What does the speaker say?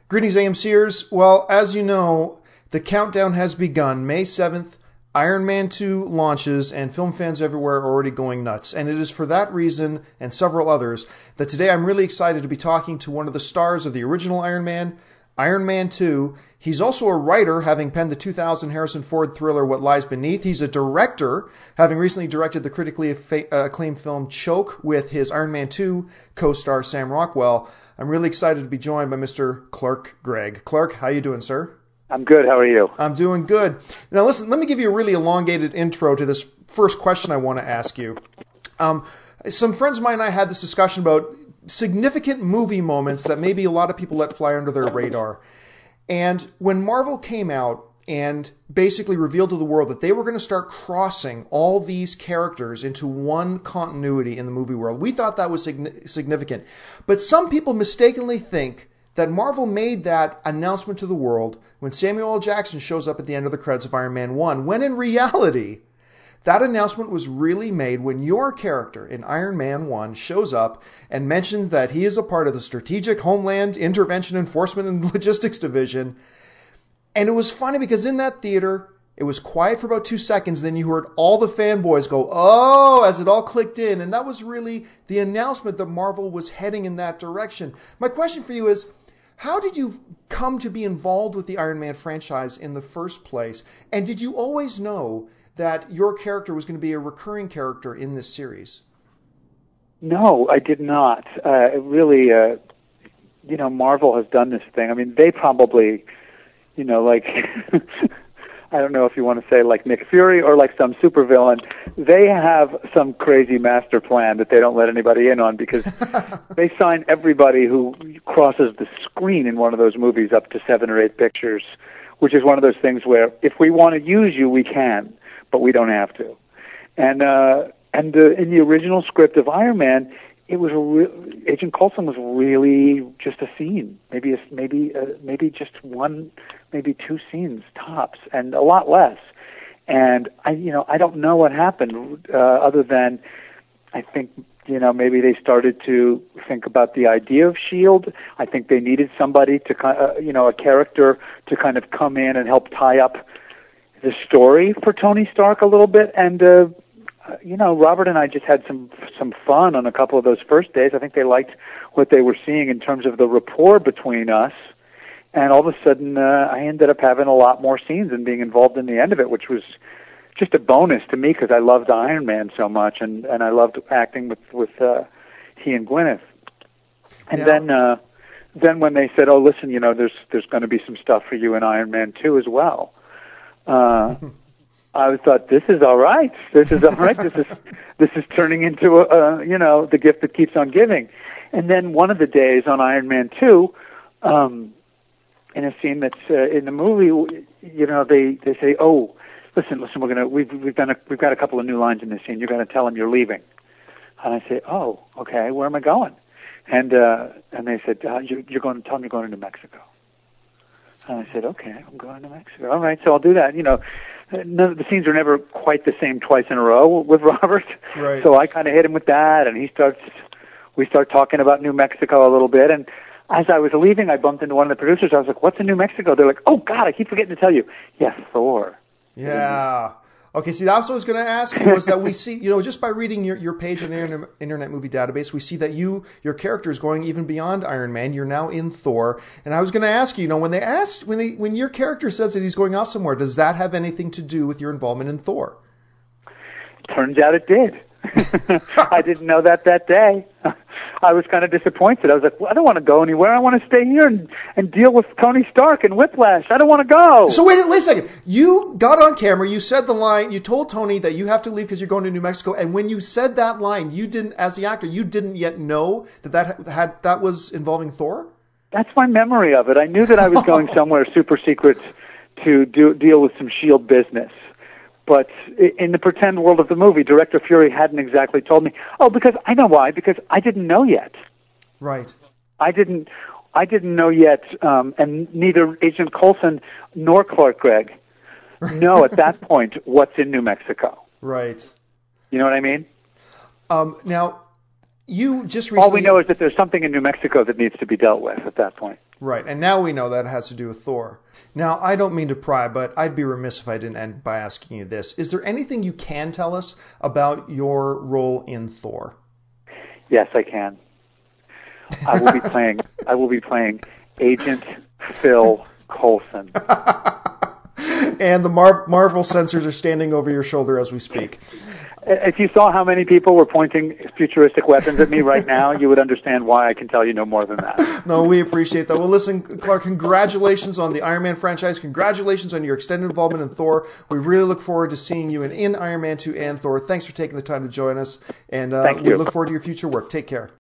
Greetings, AMCers. Well, as you know, the countdown has begun. May 7th, Iron Man 2 launches, and film fans everywhere are already going nuts. And it is for that reason, and several others, that today I'm really excited to be talking to one of the stars of the original Iron Man 2. He's also a writer, having penned the 2000 Harrison Ford thriller What Lies Beneath. He's a director, having recently directed the critically acclaimed film Choke with his Iron Man 2 co-star Sam Rockwell. I'm really excited to be joined by Mr. Clark Gregg. Clark, how you doing, sir? I'm good. How are you? I'm doing good. Now, listen, let me give you a really elongated intro to this first question I want to ask you. Some friends of mine and I had this discussion about significant movie moments that maybe a lot of people let fly under their radar. And when Marvel came out and basically revealed to the world that they were going to start crossing all these characters into one continuity in the movie world, we thought that was significant. But some people mistakenly think that Marvel made that announcement to the world when Samuel L. Jackson shows up at the end of the credits of Iron Man 1, when in reality, that announcement was really made when your character in Iron Man 1 shows up and mentions that he is a part of the Strategic Homeland Intervention Enforcement and Logistics Division. And it was funny because in that theater, it was quiet for about 2 seconds. Then you heard all the fanboys go, "Oh," as it all clicked in. And that was really the announcement that Marvel was heading in that direction. My question for you is, how did you come to be involved with the Iron Man franchise in the first place? And did you always know that your character was going to be a recurring character in this series? No, I did not. Really, Marvel has done this thing. I mean, they probably, like, I don't know if you want to say like Nick Fury or like some supervillain, they have some crazy master plan that they don't let anybody in on because they sign everybody who crosses the screen in one of those movies up to 7 or 8 pictures, which is one of those things where if we want to use you, we can, but we don't have to. And in the original script of Iron Man, it was Agent Coulson was really just a scene, maybe just one, maybe 2 scenes tops, and a lot less. And I don't know what happened other than I think maybe they started to think about the idea of S.H.I.E.L.D. I think they needed somebody to a character to kind of come in and help tie up the story for Tony Stark a little bit. And Robert and I just had some fun on a couple of those first days. I think they liked what they were seeing in terms of the rapport between us. And all of a sudden, I ended up having a lot more scenes and being involved in the end of it, which was just a bonus to me because I loved Iron Man so much, and I loved acting with he and Gwyneth. And then when they said, "Oh, listen, there's going to be some stuff for you in Iron Man 2 as well," I thought, this is all right. This is all right. This is turning into the gift that keeps on giving. And then one of the days on Iron Man 2, in a scene that's in the movie, they say, "Oh, listen, we've got a couple of new lines in this scene. You're going to tell them you're leaving." And I say, "Oh, okay. Where am I going?" And they said, "You're going to tell them you're going to New Mexico." And I said, "Okay, I'm going to Mexico. All right, so I'll do that." None of the scenes are never quite the same twice in a row with Robert. Right. So I kind of hit him with that, and we start talking about New Mexico a little bit. And as I was leaving, I bumped into one of the producers. I was like, "What's in New Mexico?" They're like, "Oh God, I keep forgetting to tell you." Yes, Thor. Yeah. Okay, see, that's what I was going to ask you, was that we see, just by reading your page on the Internet Movie Database, we see that your character is going even beyond Iron Man. You're now in Thor. And I was going to ask you, when your character says that he's going off somewhere, does that have anything to do with your involvement in Thor? Turns out it did. I didn't know that day. I was kind of disappointed. I was like, well, I don't want to go anywhere. I want to stay here and deal with Tony Stark and Whiplash. I don't want to go. So wait a second. You got on camera. You said the line. You told Tony that you have to leave because you're going to New Mexico. And when you said that line, you didn't, as the actor, you didn't yet know that was involving Thor? That's my memory of it. I knew that I was going somewhere super secret to deal with some S.H.I.E.L.D. business. But in the pretend world of the movie, Director Fury hadn't exactly told me. Oh, because I know why. Because I didn't know yet. Right. I didn't know yet, and neither Agent Coulson nor Clark Gregg know at that point what's in New Mexico. Right. You know what I mean? Now, you just recently... All we know is that there's something in New Mexico that needs to be dealt with at that point. Right, and now we know that it has to do with Thor. Now, I don't mean to pry, but I'd be remiss if I didn't end by asking you this. Is there anything you can tell us about your role in Thor? Yes, I can. I will be playing Agent Phil Coulson. And the Marvel sensors are standing over your shoulder as we speak. If you saw how many people were pointing futuristic weapons at me right now, you would understand why I can tell you no more than that. No, we appreciate that. Well, listen, Clark, congratulations on the Iron Man franchise. Congratulations on your extended involvement in Thor. We really look forward to seeing you in Iron Man 2 and Thor. Thanks for taking the time to join us. And Thank you. We look forward to your future work. Take care.